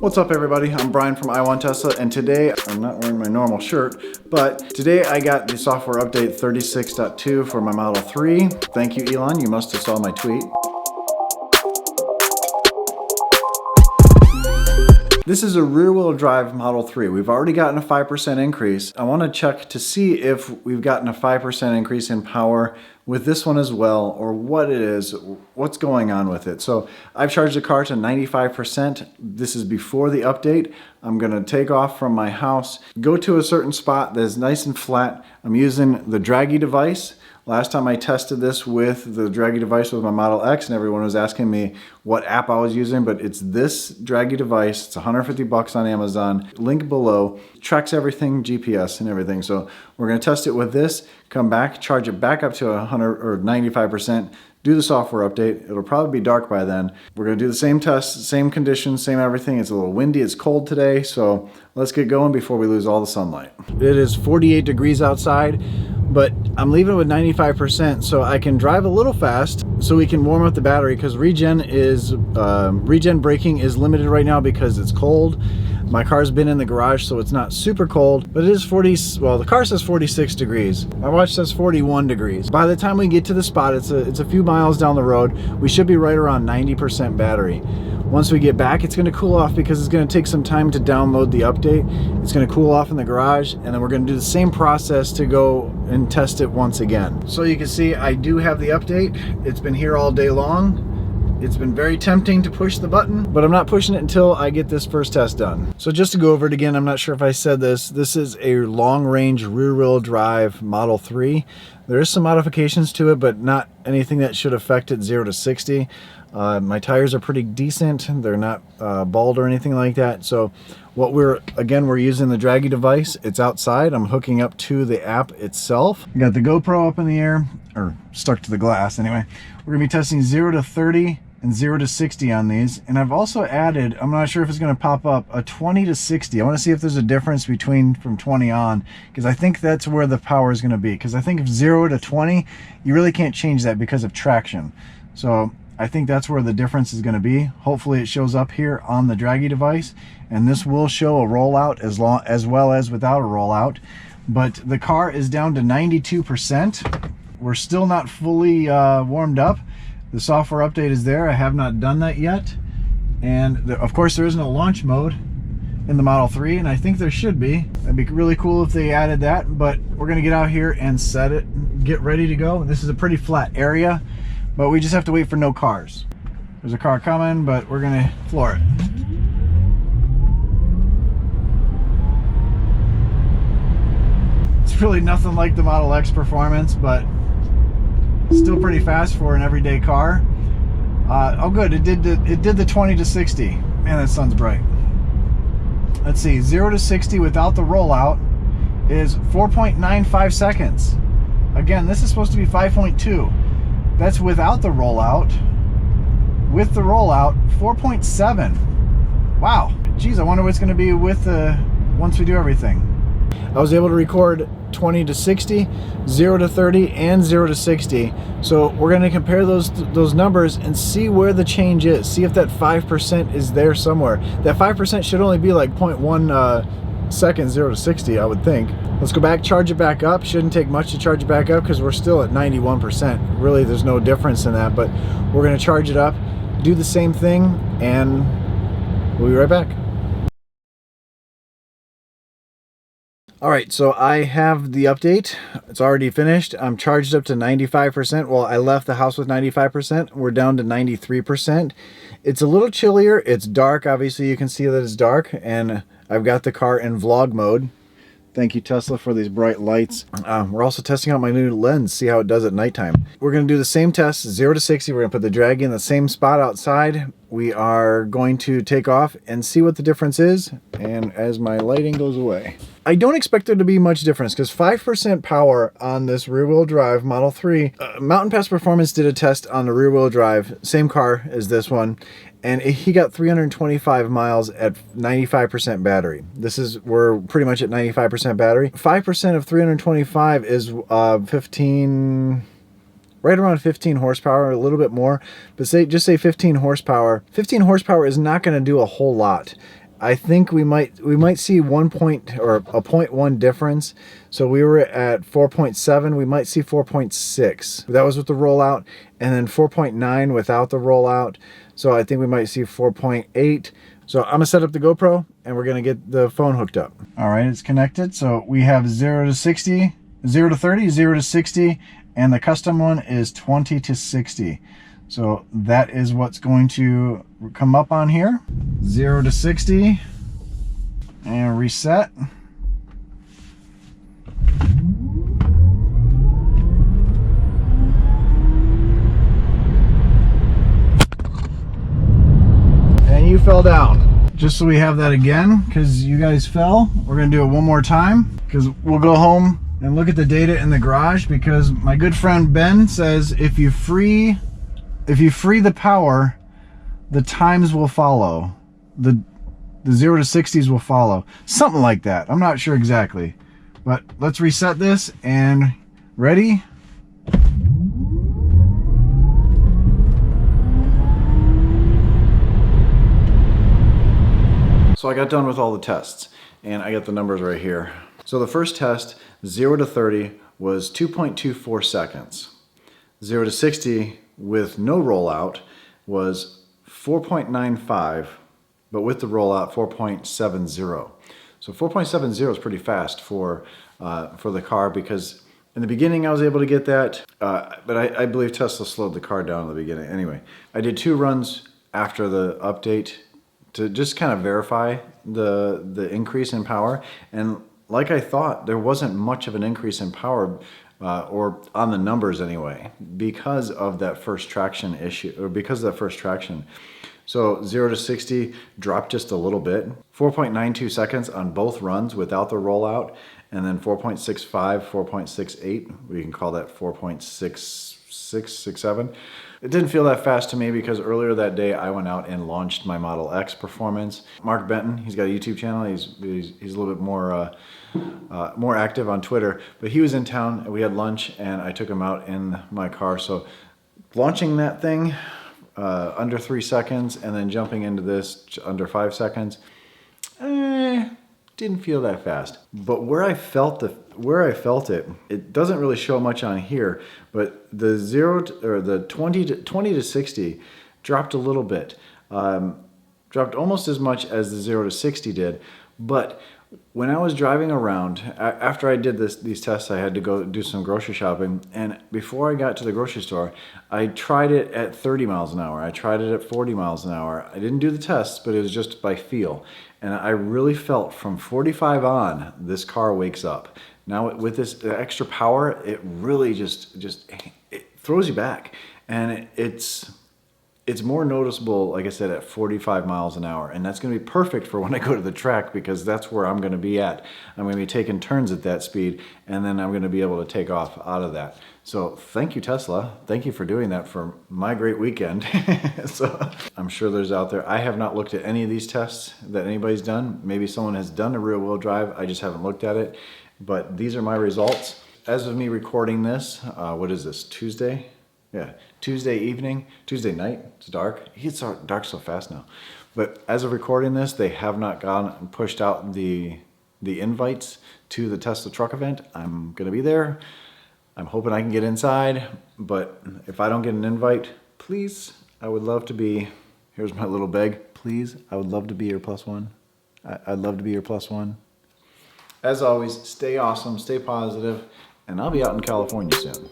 What's up everybody, I'm Brian from iWantTesla, and today, I'm not wearing my normal shirt, but today I got the software update 36.2 for my Model 3. Thank you Elon, you must have saw my tweet. This is a rear-wheel drive Model 3. We've already gotten a 5% increase. I want to check to see if we've gotten a 5% increase in power with this one as well, or what it is, what's going on with it. So I've charged the car to 95%. This is before the update. I'm gonna take off from my house, go to a certain spot that is nice and flat. I'm using the Draggy device. Last time I tested this with the Draggy device with my Model X, and everyone was asking me what app I was using, but it's this Draggy device. It's 150 bucks on Amazon. Link below. Tracks everything, GPS and everything. So we're gonna test it with this, come back, charge it back up to 100 or 95%, do the software update. It'll probably be dark by then. We're gonna do the same test, same conditions, same everything. It's a little windy, it's cold today, so let's get going before we lose all the sunlight. It is 48 degrees outside, but I'm leaving it with 95% so I can drive a little fast so we can warm up the battery, because regen braking is limited right now because it's cold. My car's been in the garage, so it's not super cold, but it is 40, well, the car says 46 degrees. My watch says 41 degrees. By the time we get to the spot, it's a few miles down the road. We should be right around 90% battery. Once we get back, it's gonna cool off because it's gonna take some time to download the update. It's gonna cool off in the garage, and then we're gonna do the same process to go and test it once again. So you can see I do have the update. It's been here all day long. It's been very tempting to push the button, but I'm not pushing it until I get this first test done. So just to go over it again, I'm not sure if I said this, this is a long-range rear-wheel drive Model 3. There is some modifications to it, but not anything that should affect it 0 to 60. My tires are pretty decent. They're not bald or anything like that. So what we're using the Draggy device. It's outside. I'm hooking up to the app itself. I got the GoPro up in the air, or stuck to the glass anyway. We're gonna be testing 0 to 30 and 0 to 60 on these. And I've also added, I'm not sure if it's gonna pop up, a 20 to 60. I wanna see if there's a difference between from 20 on, because I think that's where the power is gonna be. Because I think if 0 to 20, you really can't change that because of traction. So I think that's where the difference is gonna be. Hopefully it shows up here on the Draggy device, and this will show a rollout as well as without a rollout. But the car is down to 92%. We're still not fully warmed up. The software update is there. I have not done that yet. And of course there isn't a launch mode in the Model 3, and I think there should be. That'd be really cool if they added that, but we're gonna get out here and set it, get ready to go. This is a pretty flat area, but we just have to wait for no cars. There's a car coming, but we're gonna floor it. It's really nothing like the Model X performance, but still pretty fast for an everyday car. Oh good, it did the 20 to 60. Man, that sun's bright. Let's see, 0 to 60 without the rollout is 4.95 seconds. Again, this is supposed to be 5.2. That's without the rollout. With the rollout, 4.7. Wow. Geez, I wonder what it's going to be with once we do everything. I was able to record 20 to 60, 0 to 30, and 0 to 60. So we're going to compare those numbers and see where the change is. See if that 5% is there somewhere. That 5% should only be like 0.1 seconds, 0 to 60, I would think. Let's go back, charge it back up. Shouldn't take much to charge it back up because we're still at 91%. Really, there's no difference in that, but we're going to charge it up, do the same thing, and we'll be right back. All right, so I have the update. It's already finished. I'm charged up to 95%. Well, I left the house with 95%. We're down to 93%. It's a little chillier. It's dark. Obviously, you can see that it's dark, and I've got the car in vlog mode. Thank you, Tesla, for these bright lights. We're also testing out my new lens, see how it does at nighttime. We're going to do the same test, 0 to 60. We're going to put the Draggy in the same spot outside. We are going to take off and see what the difference is, and as my lighting goes away. I don't expect there to be much difference because 5% power on this rear-wheel drive Model 3. Mountain Pass Performance did a test on the rear-wheel drive, same car as this one, and he got 325 miles at 95% battery. We're pretty much at 95% battery. 5% of 325 is 15, right around 15 horsepower, a little bit more, but just say 15 horsepower. 15 horsepower is not going to do a whole lot. I think we might see 1 point or a 0.1 difference. So we were at 4.7. We might see 4.6. That was with the rollout, and then 4.9 without the rollout. So I think we might see 4.8. So I'm gonna set up the GoPro and we're gonna get the phone hooked up. All right, it's connected. So we have 0 to 60, 0 to 30, 0 to 60, and the custom one is 20 to 60. So that is what's going to come up on here. 0 to 60 and reset. And you fell down. Just so we have that again, because you guys fell, we're gonna do it one more time, because we'll go home and look at the data in the garage, because my good friend Ben says if you free the power, the times will follow. The 0 to 60s will follow. Something like that. I'm not sure exactly. But let's reset this and ready? So I got done with all the tests and I got the numbers right here. So the first test, 0 to 30, was 2.24 seconds. 0 to 60 with no rollout was 4.95, but with the rollout 4.70. So 4.70 is pretty fast for the car, because in the beginning I was able to get that, but I believe Tesla slowed the car down in the beginning. Anyway, I did 2 runs after the update to just kind of verify the increase in power, and like I thought, there wasn't much of an increase in power, or on the numbers anyway, because of that first traction issue, or because of that first traction. So 0 to 60 dropped just a little bit, 4.92 seconds on both runs without the rollout, and then 4.65, 4.68, we can call that 4.6667. It didn't feel that fast to me because earlier that day I went out and launched my Model X Performance. Mark Benton, he's got a YouTube channel. He's a little bit more active on Twitter, but he was in town and we had lunch and I took him out in my car. So launching that thing under 3 seconds and then jumping into this under 5 seconds, didn't feel that fast. But where I felt it, it doesn't really show much on here, but the 20 to 60 dropped a little bit. Dropped almost as much as the 0 to 60 did, but when I was driving around, after I did these tests, I had to go do some grocery shopping, and before I got to the grocery store, I tried it at 30 miles an hour. I tried it at 40 miles an hour. I didn't do the tests, but it was just by feel. And I really felt from 45 on, this car wakes up. Now with this extra power, it really just it throws you back. And it's more noticeable, like I said, at 45 miles an hour. And that's gonna be perfect for when I go to the track, because that's where I'm gonna be at. I'm gonna be taking turns at that speed, and then I'm gonna be able to take off out of that. So thank you, Tesla. Thank you for doing that for my great weekend. So I'm sure there's out there. I have not looked at any of these tests that anybody's done. Maybe someone has done a rear wheel drive. I just haven't looked at it. But these are my results. As of me recording this, what is this, Tuesday? Yeah, Tuesday evening, Tuesday night, it's dark. It gets dark so fast now. But as of recording this, they have not gone and pushed out the invites to the Tesla truck event. I'm gonna be there. I'm hoping I can get inside, but if I don't get an invite, please, I would love to be, here's my little beg, please, I would love to be your +1. I'd love to be your +1. As always, stay awesome, stay positive, and I'll be out in California soon.